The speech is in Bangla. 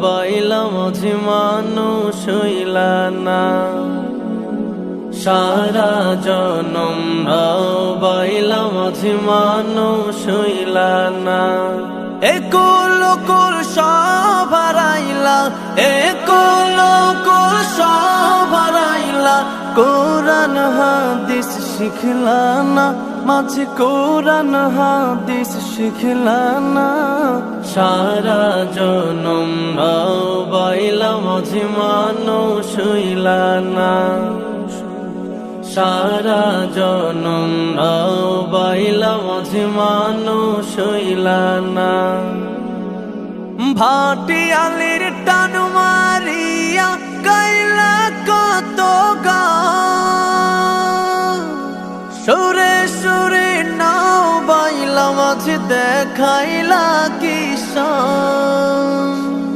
বাইলা মাঝে মানুষ হইলা না সারা জনম বাইলা মাঝে মানুষ হইলা না একুল কুল সব হারাইলা একুল কুল সব হারাইলা কোরআন হাদিস শিখলা না মাঝে কোরআন হাদিস শিখলা না সারা জনম বাইলা মাঝে মানুষ হইলা না সারা জনম বাইলা মাঝে মানুষ হইলা না ভাটিয়ালির টান মারিয়া গাইলা কত গান সুরে সুরে নাও বাইলা মাঝে দেখাইলা কিষান